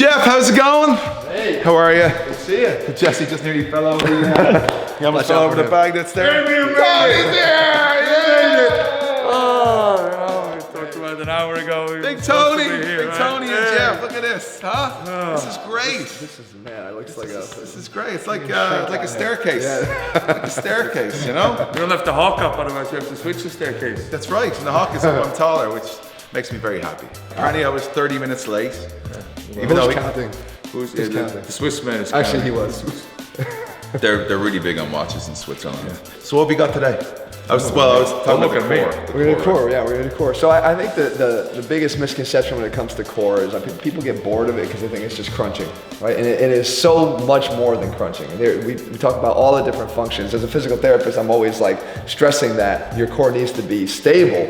Jeff, how's it going? Hey. How are you? Good to see you. Jesse just nearly fell over. He almost fell over the bag that's there. Tony's there! Yeah! Oh, we talked about an hour ago. Big Tony! Big Tony and Jeff, look at this, huh? This is great. This is, man, it looks like a... This is great. It's like a staircase. Like a staircase, you know? You don't have to hawk up, otherwise you have to switch the staircase. That's right. And the hawk is up, I'm taller, which makes me very happy. Apparently I was 30 minutes late. Even though counting? Who's The Swiss man is Actually, counting. he was. They're really big on watches in Switzerland. Yeah. So what have we got today? I was talking about the core. We're gonna core, yeah, we're gonna core. So I think the biggest misconception when it comes to core is people get bored of it because they think it's just crunching, right? And it is so much more than crunching. And we talk about all the different functions. As a physical therapist, I'm always like stressing that your core needs to be stable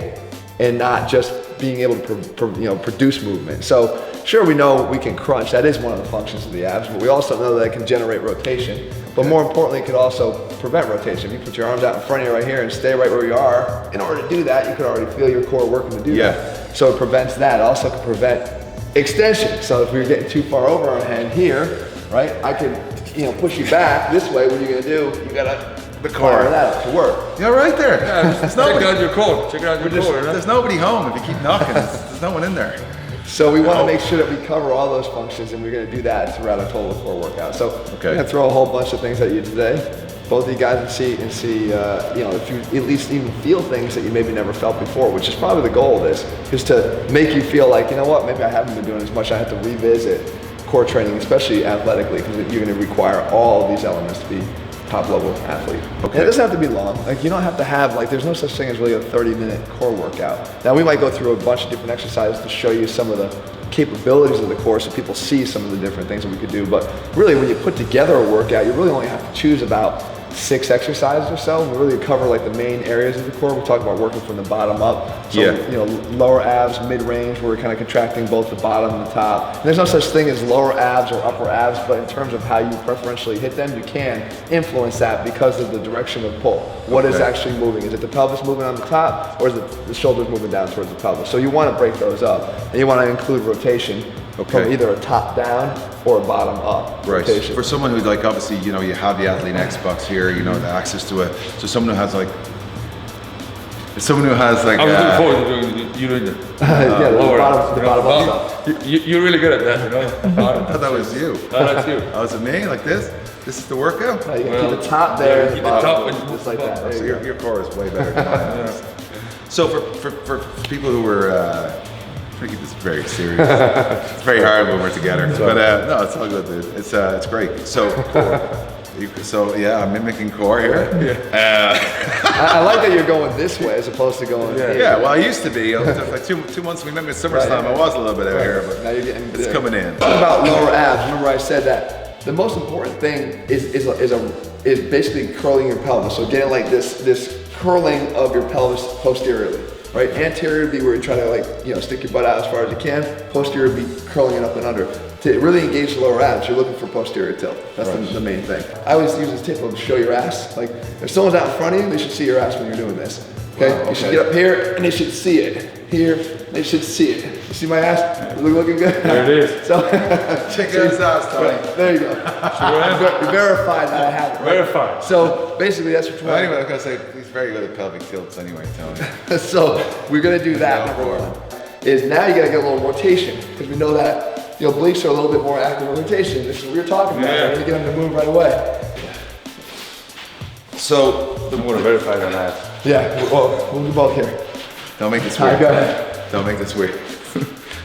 and not just being able to produce movement. So sure, we know we can crunch. That is one of the functions of the abs, but we also know that it can generate rotation. But more importantly, it could also prevent rotation. If you put your arms out in front of you right here and stay right where you are, in order to do that, you could already feel your core working to do that. So it prevents that. It also can prevent extension. So if we were getting too far over our hand here, right, I could push you back this way. What are you gonna do? You gotta fire that up to work. You're right there. Yeah, check out your core. Check out your core. There's nobody home if you keep knocking. There's no one in there. So we want to make sure that we cover all those functions, and we're going to do that throughout a total core workout. So we're going to throw a whole bunch of things at you today, both of you guys, and see if you at least even feel things that you maybe never felt before, which is probably the goal of this, is to make you feel like, you know what, maybe I haven't been doing as much. I have to revisit core training, especially athletically, because you're going to require all of these elements to be top level athlete. And it doesn't have to be long. Like you don't have to have there's no such thing as really a 30-minute core workout. Now we might go through a bunch of different exercises to show you some of the capabilities of the core so people see some of the different things that we could do. But really when you put together a workout, you really only have to choose about 6 exercises or so. We really cover like the main areas of the core. We talk about working from the bottom up. So lower abs, mid-range, where we're kind of contracting both the bottom and the top. And there's no such thing as lower abs or upper abs, but in terms of how you preferentially hit them, you can influence that because of the direction of pull. What is actually moving? Is it the pelvis moving on the top, or is it the shoulders moving down towards the pelvis? So you want to break those up, and you want to include rotation from either a top down or a bottom up rotation. For someone who obviously, you have the ATHLEAN-X box here, the access to it. So someone who has I was looking forward to doing the the bottom up. You're really good at that, I thought that was you. That's you. Oh, is it me? Like this? This is the workout? You can keep the top there, keep the top just like that. So your core is way better than mine. So for people who were trying to keep this very serious. It's very hard when we're together. But no, it's all good, dude. It's great. So yeah, I'm mimicking core here. I like that you're going this way as opposed to going here. Yeah, well I used to be. Like 2 months we met at SummerSlam, I was a little bit out here, but now you're getting it's coming in. Talking about lower abs, remember I said that the most important thing is basically curling your pelvis. So getting like this curling of your pelvis posteriorly. Right, anterior would be where you try to stick your butt out as far as you can. Posterior would be curling it up and under. To really engage the lower abs, you're looking for posterior tilt. That's the main thing. I always use this tip to show your ass. Like if someone's out in front of you, they should see your ass when you're doing this. Okay? You should get up here and they should see it. Here, they should see it. You see my ass? Looking good? There it is. So check his ass, Tony. There you go. You verified that I have it. Right? Verified. So basically that's what you want. Anyway, I was gonna say he's very good at pelvic tilts anyway, Tony. So we're gonna do that. Number one is now you gotta get a little rotation because we know that obliques are a little bit more active in rotation. This is what we were talking about. We're gonna get them to move right away. So I'm gonna verify that. Yeah. Well, we'll do both here. don't make this weird. Go ahead. Don't make this weird.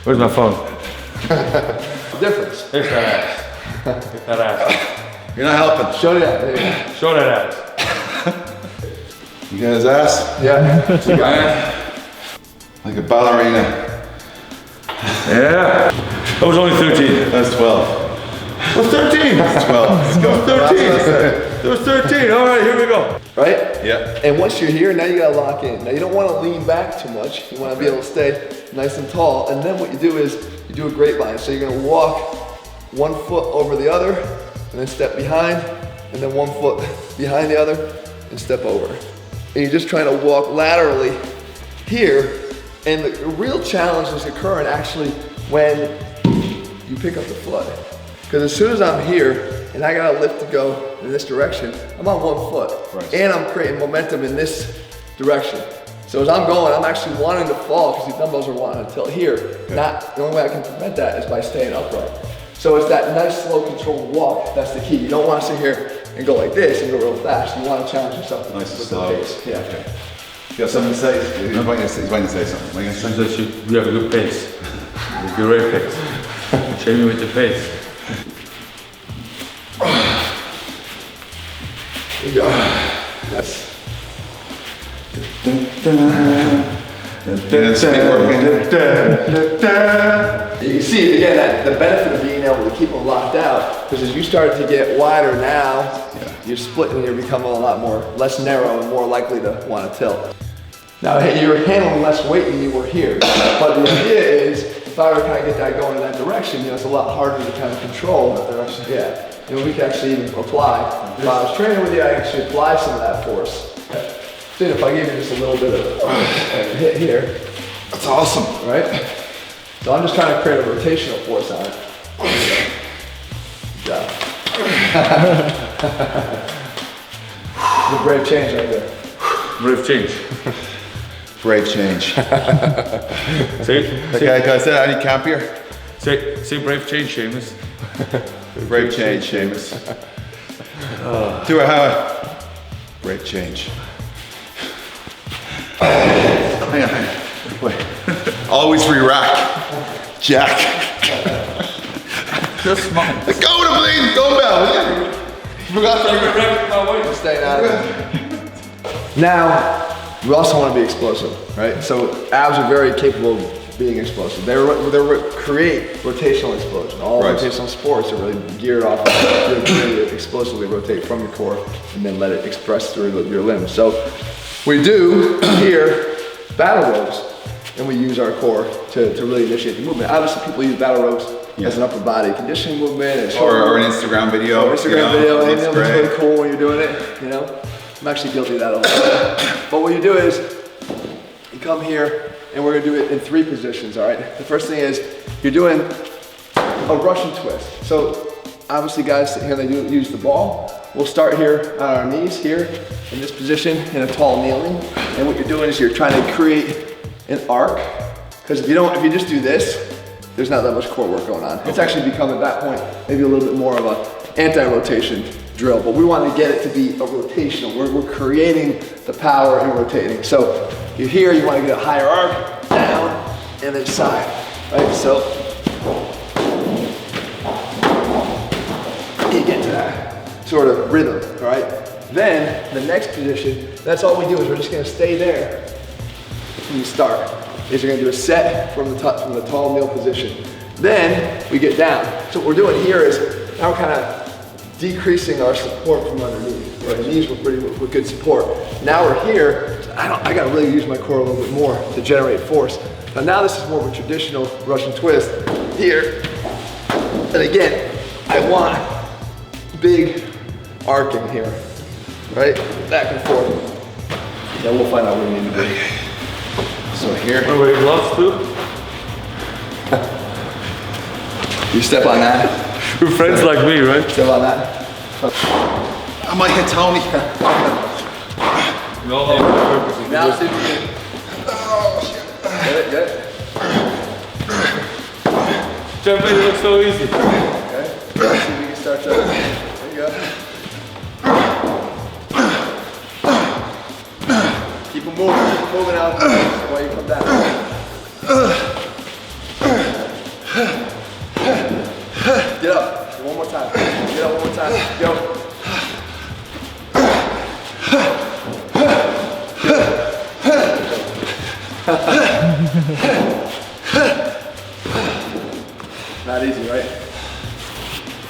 Where's my phone? The difference. Here's that ass. Here's that ass. You're not helping. Show that. There you go. Show that ass. You got his ass? Yeah. Like a ballerina. Yeah. That was only 13. That's 12. It was 13. That's 12. Let's go. 13. It was 13. All right, here we go. Right? Yeah. And once you're here, now you gotta lock in. Now you don't wanna lean back too much. You wanna be able to stay nice and tall. And then what you do is you do a grapevine. So you're gonna walk 1 foot over the other and then step behind and then 1 foot behind the other and step over. And you're just trying to walk laterally here. And the real challenge is occurring actually when you pick up the foot. Because as soon as I'm here and I gotta lift to go in this direction, I'm on one foot. Right. And I'm creating momentum in this direction. So as I'm going, I'm actually wanting to fall because these dumbbells are wanting to tilt here. Okay. Not, the only way I can prevent that is by staying upright. So it's that nice, slow, controlled walk. That's the key. You don't want to sit here and go like this and go real fast. You want to challenge yourself Nice and with slow. the pace. Yeah. Okay. You have something to say? He's waiting to say something. What are you gonna say? Sometimes you have a good pace. A great pace. Show me with the pace. There you go. That's. Yeah, speed working. You can see, again, the benefit of being able to keep them locked out, because as you start to get wider now, you're splitting and you're becoming a lot more, less narrow and more likely to want to tilt. Now, hey, you're handling less weight than you were here, but the idea is, if I were to kind of get that going in that direction, it's a lot harder to kind of control that direction. Yeah, we can actually even apply. If I was training with you, I actually apply some of that force. Dude, if I give you just a little bit of a hit here. That's awesome. Right? So I'm just trying to create a rotational force on it. Good job. The brave change right there. Brave change. Brave change. Say, Okay, guys, any camp here? say brave change, Sheamus. Brave change, Sheamus. Do it, Howard. Brave change. Hang on. Wait. Always re-rack. Jack. Just smile. Go to bleeding dumbbell. Forgot to Staying out of it. Now, we also want to be explosive, right? So abs are very capable of being explosive. They create rotational explosion. All Right. rotational sports are really geared off of your ability to explosively rotate from your core and then let it express through your limbs. So we do here battle ropes, and we use our core to really initiate the movement. Obviously, people use battle ropes as an upper body conditioning movement. And or an Instagram video. Instagram video, and looks it looks really cool when you're doing it, you know? I'm actually guilty of that a lot. But what you do is, you come here, and we're gonna do it in 3 positions, all right? The first thing is, you're doing a Russian twist. So, obviously guys sit here, they use the ball. We'll start here on our knees here, in this position, in a tall kneeling. And what you're doing is you're trying to create an arc, because if you just do this, there's not that much core work going on. It's actually become, at that point, maybe a little bit more of a anti-rotation drill, but we want to get it to be a rotational. We're creating the power and rotating. So you're here, you want to get a higher arc, down, and then side, right? So you get to that sort of rhythm, all right? Then the next position, that's all we do is we're just going to stay there when you start. Is you're going to do a set from the tall kneel position. Then we get down. So what we're doing here is now we're kind of decreasing our support from underneath. Our knees were with good support. Now we're here. So I got to really use my core a little bit more to generate force. Now this is more of a traditional Russian twist here. And again, I want big arcing here, right? Back and forth. Then we'll find out what we need to do. So here. Are we gloves too? You step on that. We're friends like me, right? Step on that. I might hit Tony. We all have a purpose. Now see if you can. Get it. Jumping looks so easy. Okay. Let's see if we can start to. There you go. Keep them moving out while you come down. Get up. One more time. Get up one more time. Go. Not easy, right?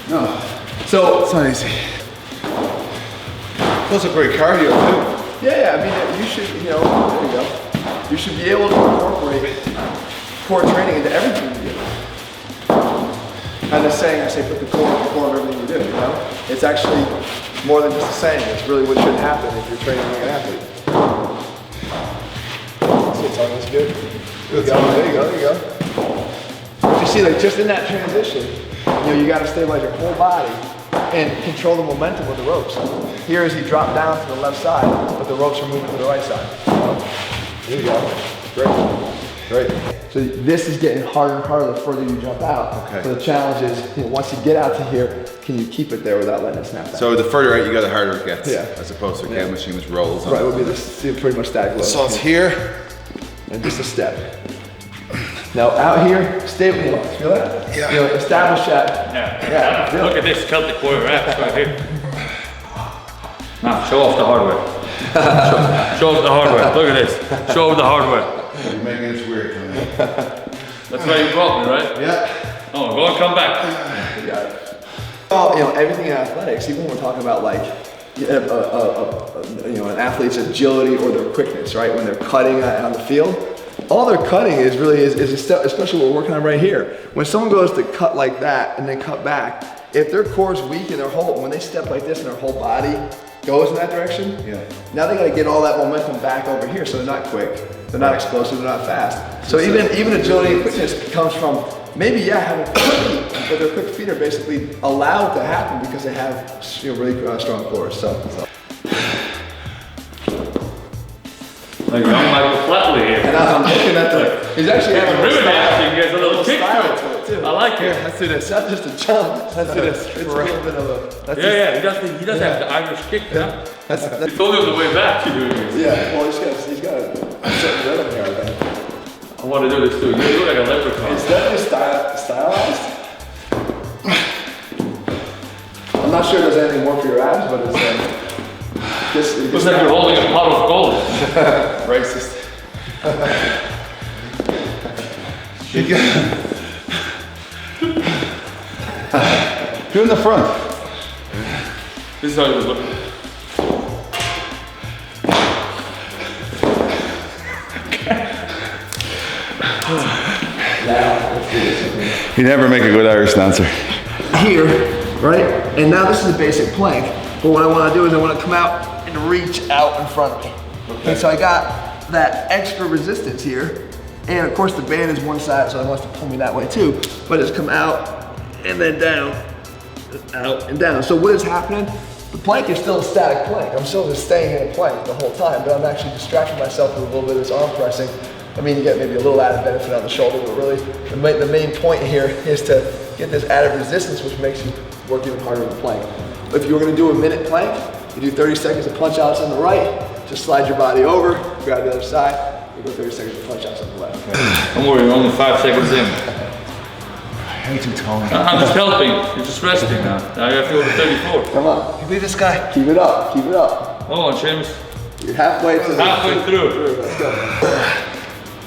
No, So it's not easy. Those are great cardio too. yeah, I mean, you should, there you go. You should be able to incorporate core training into everything you do. I'm just saying, I say put the core at the core of everything you do, It's actually more than just a saying. It's really what should happen if you're training like an athlete. See, it's almost good. There you go. Did you see, like just in that transition, you gotta stabilize your whole body and control the momentum with the ropes. Here as he dropped down to the left side, but the ropes are moving to the right side. There you go. Great. So this is getting harder and harder the further you jump out. Okay. So the challenge is, once you get out to here, can you keep it there without letting it snap back? So the further out you go, the harder it gets. Yeah. As opposed to a game machine which rolls. Right, it would be this pretty much static load. So it's here. And just a step. Now out here, stay with me. Feel that? Yeah. Establish that. Yeah. Feel Look it. at this Celtic warrior abs right here. Now, show off the hardware. show off the hardware. Look at this. Show off the hardware. You're making this weird to me. That's why you brought me, right? Yeah. Oh, go and come back. Well, everything in athletics, even when we're talking about like, an athlete's agility or their quickness, right? When they're cutting on the field, all they're cutting is a step, especially what we're working on right here. When someone goes to cut like that and then cut back, if their core is weak and when they step like this and their whole body goes in that direction, now they gotta get all that momentum back over here, so they're not quick, they're not explosive, they're not fast. So even agility and quickness comes from maybe having quick feet, but their quick feet are basically allowed to happen because they have really strong cores. So. Like young Michael Flatley here. And I'm looking at he's actually having a Ribbon style. dancing, he has a little kick style to to it too. I like it. Let's do this. It's not just a jump. Let's do this. It's a little bit of a. He does have the Irish kick, huh? He told me on the way back to do this. Yeah, well, he's got a certain rhythm here, I think. I want to do this too. You look like a leprechaun. It's definitely stylized. I'm not sure there's anything more for your abs, but it's Looks like you're holding a pot of gold. Racist. Do in the front. This is how he was looking. You never make a good Irish dancer. here, right? And now this is a basic plank. But what I want to do is I want to come out and reach out in front of me. Okay, so I got that extra resistance here. And of course the band is one side, so it wants to pull me that way too. But it's come out and then down, out and down. So what is happening? The plank is still a static plank. I'm still just staying in a plank the whole time, but I'm actually distracting myself with a little bit of this arm pressing. I mean, you get maybe a little added benefit on the shoulder, but really the main point here is to get this added resistance, which makes you work even harder with the plank. If you were gonna do a minute plank, you do 30 seconds of punch outs on the right, just slide your body over, grab the other side, you go 30 seconds of punch outs on the left. Don't worry, you're only 5 seconds in. I hate you, Tony. I'm just helping, you're just resting now. Now you have to go to 34. Come on, you beat this guy. Keep it up, keep it up. Hold on, Sheamus. You're halfway through. Let's go.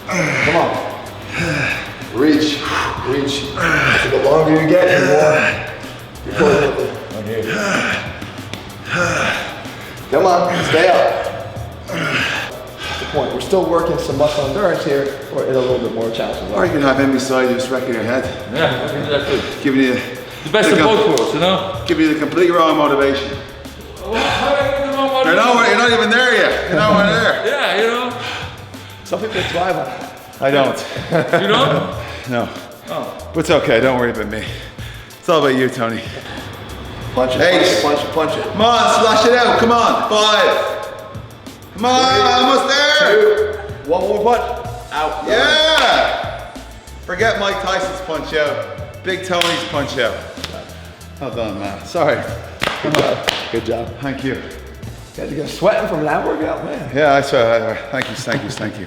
Come on. Reach, reach. So the longer you get, the more you're pulling. Come on, stay up. That's the point. We're still working some muscle endurance here, or in a little bit more challenging. Or you can have him beside you, just wrecking your head. Yeah, I can do that too. Giving you The best of both worlds, you know? Give you the complete wrong motivation. How do I get the wrong one? You're not even there yet. You're nowhere there. Yeah, you know? Some people thrive on it. I don't. You know? No. Oh. But it's okay, don't worry about me. It's all about you, Tony. Punch it, Hey. punch it, punch it, punch it. Come on, splash it out, come on. 5. Come on, almost there. 2. One more punch. Out. Yeah. Forget Mike Tyson's punch out. Big Tony's punch out. Well done, man. Sorry. Good job. Good job. Thank you. You guys are sweating from an ab workout, man. Yeah, I saw. Thank you.